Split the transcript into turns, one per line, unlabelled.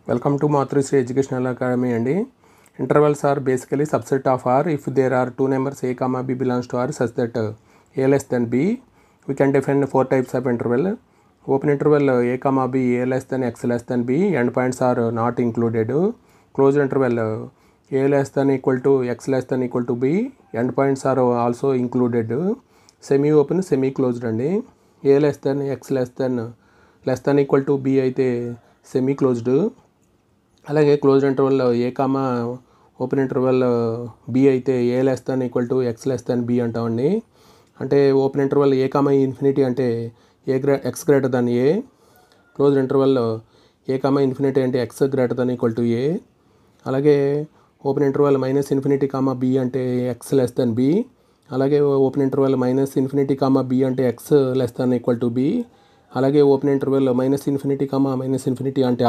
Welcome to Mathrusri Educational Academy అండి. Intervals are basically subset of R if there are two numbers a comma b belongs to R such that a less than b. We can define four types of interval. Open interval a comma b a less than x less than b. Endpoints are not included. Closed interval a less than equal to x less than equal to b. Endpoints are also included. Semi open semi closed అండి. a less than x less than equal to b అయితే semi closed. అలాగే closed interval a comma open interval b అయితే a less than equal to x less than b అంటామండి. అంటే open interval a comma infinity అంటే x greater than a. Closed interval a comma infinity అంటే x greater than equal to a. అలాగే open interval minus infinity comma b అంటే x less than b. అలాగే open interval minus infinity comma b అంటే x less than equal to b. అలాగే open interval minus infinity comma minus infinity అంటే